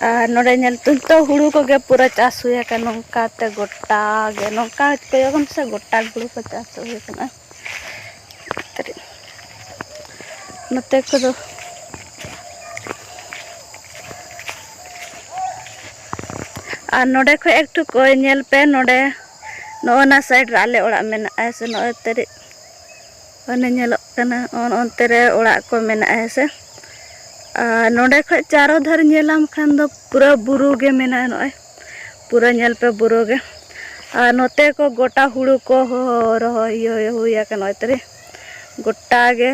नोडे nail तो हुड़ू को गे पूरा चाष हुए का नौका ते गोटा गे नौका कोयगम से गोटा हुड़ू को चाष हुए का तरी नते को दो नोडे को एक टू कोई नेल पे नोडे नोना साइड राले ओड़ा मेना ऐसे नो तरी ओने नेलो कना ओनते रे ओड़ा को मेना ऐसे नोडे खो चारों धर नेलाम खान दो पूरा बुरु गे मेना नोय पूरा नेल पे बुरु गे नोते को गोटा हुड़ू को रहो यो हुया का नोय तरी गोटा गे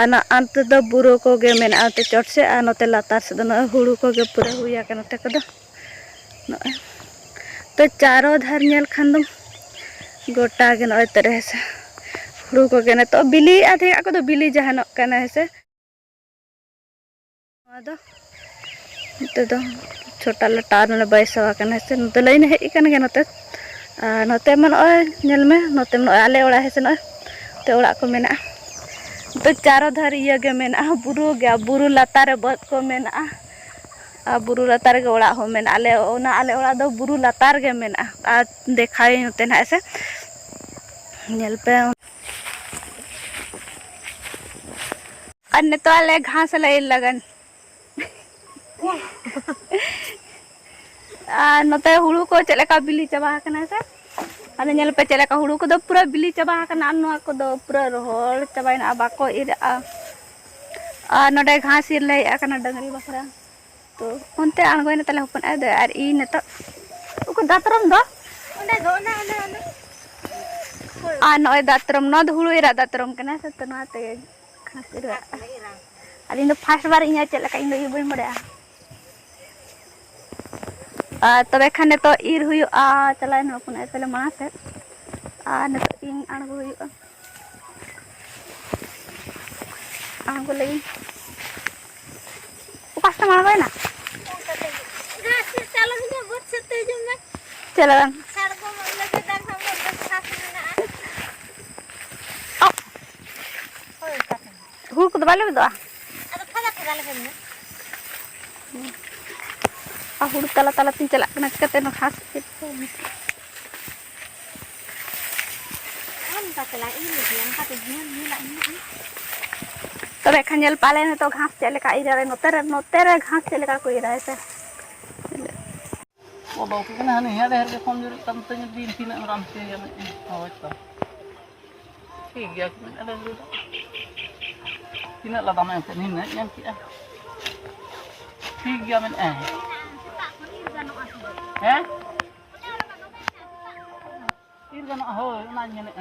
ना अंत दो बुरु को गे मेना अंत चोट से नोते लातार से दो नोय हुड़ू को गे पूरा हुया का नोते को दो नोय तो चारों धर नेल खान दो गोटा गे नोय तरी से हुड़ू को गे न तो बिली आधे को दो बिली जहानो कना है तो छोटा लटा न बैसवा कना से नते लाइन हेज कन गे नते नते मन नेल में नते मन आले ओड़ा है से न ते ओड़ा को मेना तो चारों धर ये गे मेना बुरु गे बुरु लातार बद को मेना बुरु लातार के ओड़ा हो मेना आले ओड़ा दो बुरु लातार गे मेना देखाई नते ना ऐसे नेल पे अन्य तो आले घास ले लगन नते हुड़ू को चलेका बिली चाबा कना से अने नेल पे चलेका हुड़ू को दो पूरा बिली चाबा कना नोआ को दो पूरा रोहड़ चाबाइना बाको इर नोडे घास इर ले कना डंगरी बकरा तो उनते आंगोइना तले हपन आ दे आर ई नतो उको दातरम दो ओने दो ना नोय दातरम न द हुड़ू इरा दातरम कना से तो नाते घास इर अरे इन फर्स्ट बार इया चलेका इन यो बन बड़े तबे खाने तो इर हुई चला हपन तले माँ से न तो इन आड़गो हुई आड़गो लगी पास्ता मारबो ना चला हुड़ को बाले दो हुड़ तला तला तीन चला कना कते न घास तबे खंजल पाले न तो घास चले का इरा नोते रे घास चले का कोई रहा है ओ बाकी कना हने हेरे हेरे कम जरूर तम तने दिन तीन राम से या होय तो ठीक गया कि अरे तीन ला दाम से नहीं न yang ki ठीक गया मैं हैं ir gana hoy na nyene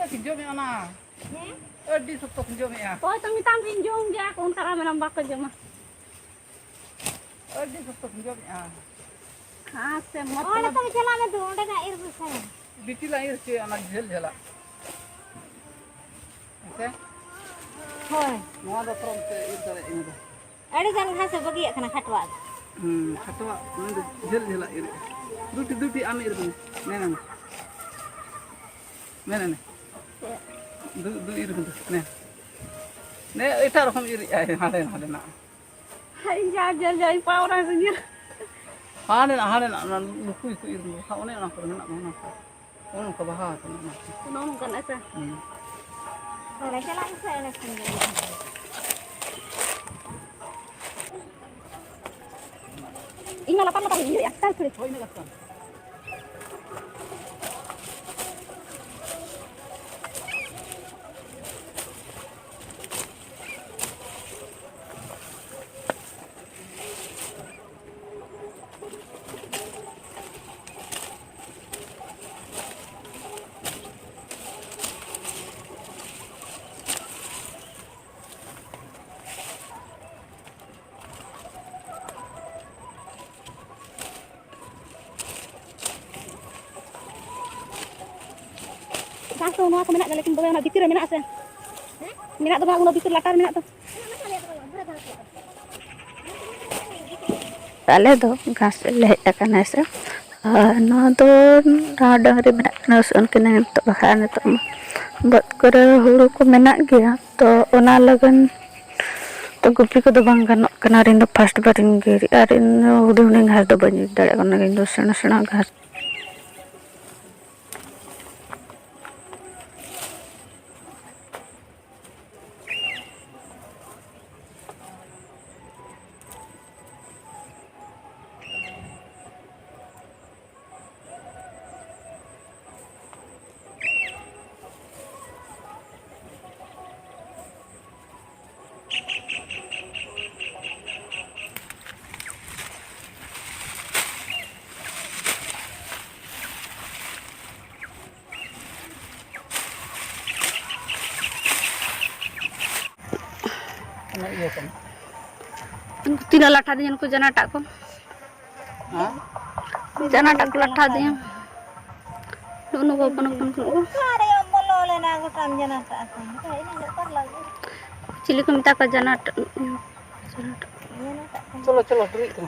Pinjam ya na. Di satu pinjam ya. Oh, tami tang pinjam ya, kau cara menambah kerja mah. Di satu pinjam ya. हाँ से मत और तो चला में ढूंढे का इर बुझा है बिटी ला इर से अना झेल झेला ऐसे होय नवा द फ्रॉम से इर करे इन दो अड़ी जन घास बगी खना खटवा खटवा झेल झेला इर दुटी आम इर ने ने ने ने ने दु इर ने ने एटा रकम इर हाडे हाडे ना हाय जा जल जाई पावरा से हाडे ना लुकुई को इर हा ओने ना पर ना ना ओन को बहा तो ना नोन kan asa और चला इसे ले खंगे ina la pala tadi ya tal होय ना लगता घास तो नोआ को मेना लेकिन बोले ना भीतर मेना से मेना तो ना भीतर लाटार मेना तो ताले दो घास ले हेकना से नो तो डांगरी मेना उनकिन तो बखा तो बद करे हुड़ू को मेना गया तो ओना लगन तो गुपी को बांग गानों कना रिन दो फर्स्ट बार इन गिरी और इन हुडी हुडी घास दो बनी दाड़े कना इन दो सेना सेना घास iya kan. Tinggal latah dia ko jana tak ko jana tak ko latah dia nu ko pun ko Ada yang molole na ko tam jana tak kan. Ini enggak par lagi. cili ko minta ko jana tak Colo colo duit tu.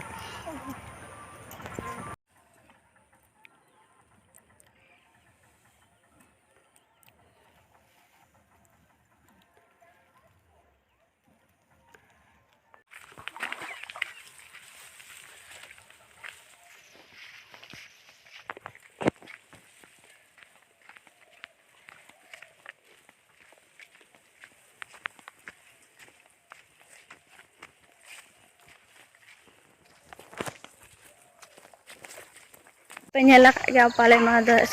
penyelak ya paling ada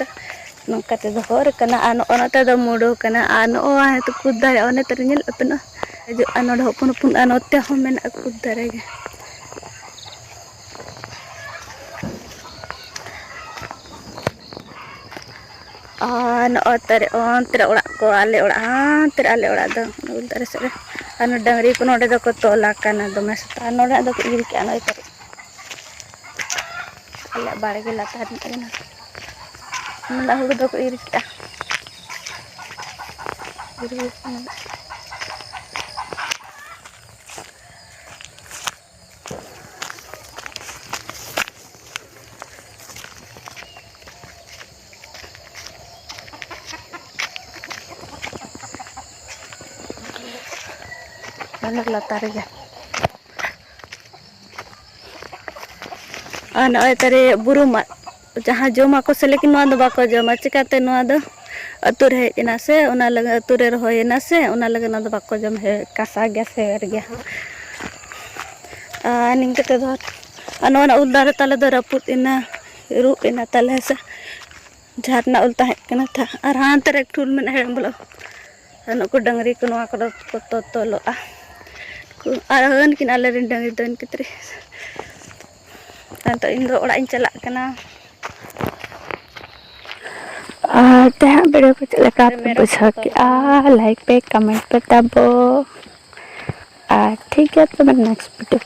nongkat itu hor kena anu ono te do mudo kena anu itu kudar ono ternyel pena aju anu do pun anu te homen kudar aja anu otere on tera orak ko ale orak do untare sere anu dangri ko node do ko tolakan do mes anu do ko iri ke anu itu ala barge latar ni na hudu do ko iri ka iri mana latar ya anu tare buruma जहाँ जमा को से लेकिन no बाको जमा चिकाते no अतुर हेजना से उना लगे अतुरे होयना से उना लगे नो बाको जम हे कासा गया से गया निंगते दो अनो ना उल्दार तले दो रपुत इना रूप इना तले से झरना उल्टा हेकना था और हां तरे टूल में हेम बोलो अनो को डंगरी को नो को तो लो और हन किन आले रिन डंगरी दोन कितरे तो इन दो ओड़ा इन चला कना वीडियो को चलेगा बुझा कि लाइक पे कमेंट पे दबो ठीक है तो मैं नेक्स्ट वीडियो